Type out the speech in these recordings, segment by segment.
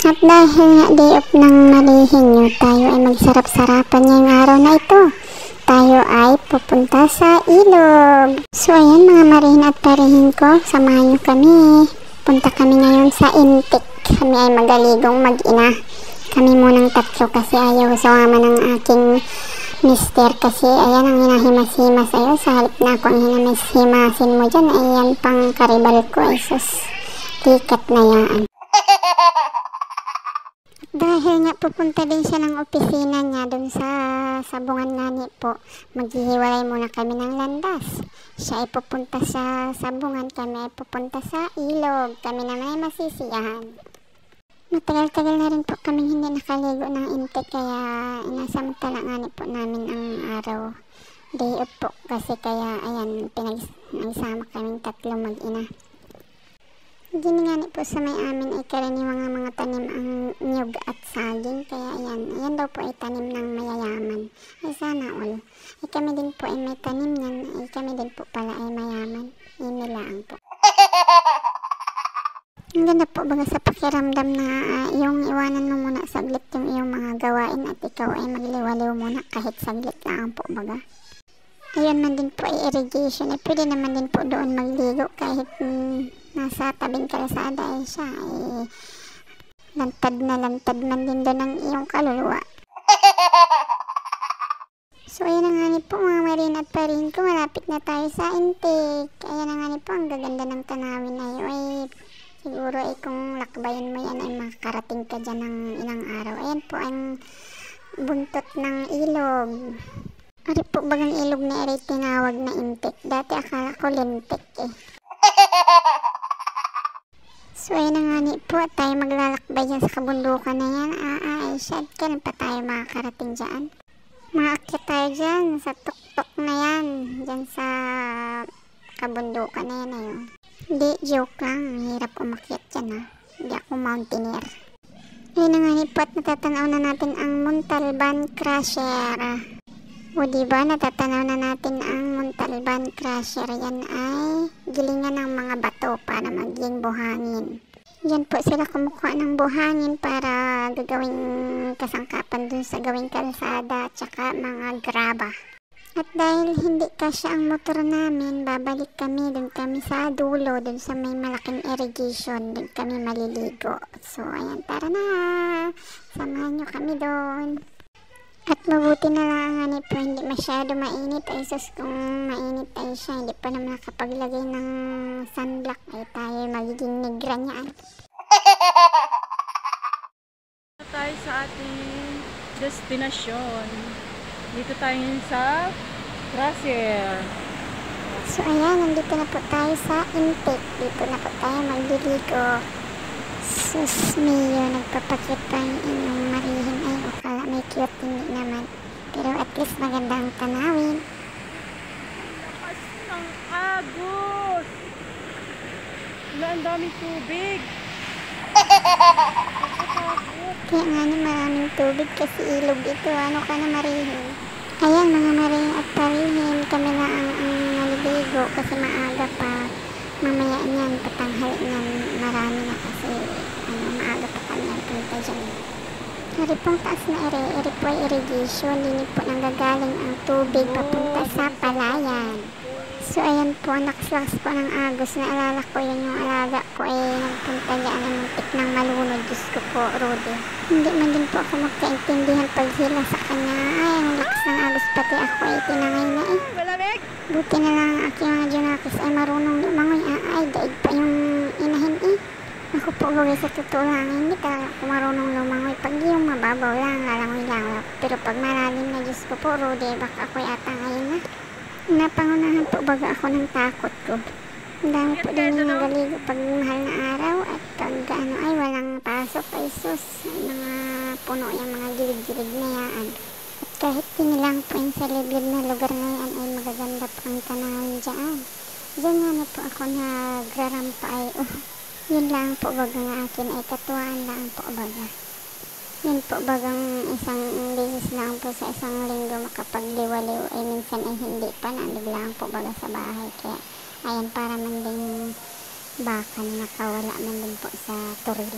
At dahil nga day off ng marihin nyo, tayo ay magsarap-sarapan ngayong araw na ito. Tayo ay pupunta sa ilog. So ayan mga marihin at parihin ko, samahan nyo kami. Punta kami ngayon sa Intik. Kami ay magaligong mag-ina. Kami munang tatlo kasi ayaw sumama ng aking mister kasi ayan ang hinahimas-himas ayo. Sa halip na ako ang hinahimas-himasin mo dyan, ayan pang karibal ko. Ay sus, tikat na yan. Dahil nga pupunta din siya ng opisina niya dun sa sabungan nga ni po, maghihiwalay muna kami ng landas. Siya ay pupunta sa sabungan, kami ay pupunta sa ilog. Kami naman ay masisiyahan. Matagal-tagal na rin po kami hindi nakaligo ng Intik, kaya inasamantala nga ni po namin ang araw. Day off po kasi, kaya ayan, pinagsama kaming tatlo mag-ina. Gininganit po sa may amin ay karaniwang mga tanim ang nyug at saging, kaya ayan daw po ay tanim ng mayayaman. Ay sana all. Ay kami din po ay may tanim yan, ay kami din po pala ay mayaman. Inilaan po. Ang ganda po baga sa pakiramdam na yung iwanan mo muna saglit yung iyong mga gawain at ikaw ay magliwaliw muna kahit saglit lang po baga. Ayun man din po ay irrigation, ay pwede naman din po doon magligo kahit nasa tabing kalsada ay siya ay lantad na lantad man din doon ang iyong kaluluwa. So ayan na nga ni po mga marin at parin ko, malapit na tayo sa Intik. Ayan na nga ni po, ang gaganda ng tanawin na yun. Ay siguro ay kung lakbayin mo yan ay makakarating ka dyan ng ilang araw. Ayan po ang buntot ng ilog. Ari po bagang ilog na ari tinawag na Intik. Dati akala ko Lintik eh. So ayun na nga ni po, tayo maglalakbay dyan sa kabundukan na yan. Ay shad, kailan pa tayo makakarating dyan? Maakyat tayo dyan sa tuktok na yan, dyan sa kabundukan na yan na yun. Hindi, joke lang, hirap umakyat dyan ha. Hindi ako mountaineer. Ayun na nga ni po, at natatanaw na natin ang Montalban Crusher. O diba, natatanaw na natin ang Montalban Crusher. Yan ay gilingan ng mga bato para maging buhangin. Yan po sila kumukuha ng buhangin para gagawing kasangkapan dun sa gawing kalsada at saka mga graba. At dahil hindi kasya ang motor namin, babalik kami, dun kami sa dulo, dun sa may malaking irrigation, dun kami maliligo. So ayan, tara na, samahan nyo kami dun. At mabuti na lang nga po, hindi masyado mainit. Ay sus, kung mainit ay siya, hindi pa naman nakapaglagay ng sunblock, ay tayo magiging negra niyan. Tayo sa ating destinasyon. Dito tayo sa Crusher. So ayan, nandito na po tayo sa Intik. Dito na po tayo magliligo. Sus Mio, nagpapakit pa yung inyong marihin. Ay, akala may cute, hindi naman. Pero at least maganda ang tanawin. Lakas ng agos! Wala, ang daming tubig. Kaya nga na maraming tubig kasi ilog ito. Ano ka na marihin? Ayan mga marihin at parihin, kami na ang naliligo kasi maaga pa. Mamaya niyan, patanghali niyan, marami na kasi maaga pa kami nagpunta dyan. Hari pong taas na ere po ay irrigation, hindi po nanggagaling ang tubig papunta sa palayan. So ayan po, nakslakas po ng agos, naalala ko yun yung alaga ko ay nagpunta dyan ay muntik ng malunod. Diyos ko po, Rudy. Hindi man din po ako magkaintindihan paghila sa kanya. Ay, ang lakas ng agos, pati ako ay tinangay na eh. Malamig! Buti na lang ang aking mga junakis ay marunong lumangoy. Ay, daig pa yung inahin eh. Ako po bagay sa totoo lang, hindi talaga ako marunong lumangoy. Pag yung mababaw lang, lalangoy lang. Pero pag malalim na, Diyos ko po, Rudy, baka ako yata ngayon na. Napangunahan po baga ako ng takot ko. Ang dami po din yung nagaligo pag mahal na araw at pag ay walang pasok ay sus. Mga puno yung mga gilid-gilid na yan. At kahit tinilang po yung sa liblib na lugar na yan ay magaganda po ang tanawin dyan. Diyan nga na po ako nagrarampa ay yun lang po baga nga akin ay katuwaan lang po baga. Yun po bagang isang beses lang po sa isang linggo makapagliwaliw ay minsan ay hindi pa, nandun po baga sa bahay. Kaya ayan, para man din baka na nakawala man din po sa turil.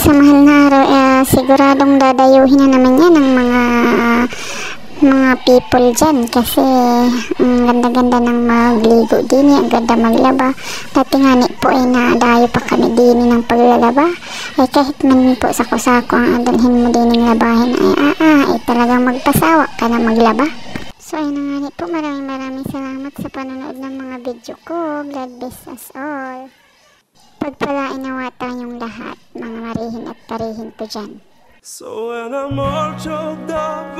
sa mahal na araw, siguradong dadayuhin na naman yan ng mga people dyan kasi ang ganda-ganda ng magligo din, ang ganda maglaba. Dati nga po ay nadayo pa kami din ng paglalaba. Kahit man po sako-sako ang adalhin mo din ng labahin ay talagang magpasawa ka na maglaba. So ayun nga po, maraming salamat sa panonood ng mga video ko. God bless us all. Pagpalain nawa tayong lahat, mga marihin at parihin ko dyan. So when I'm all choked up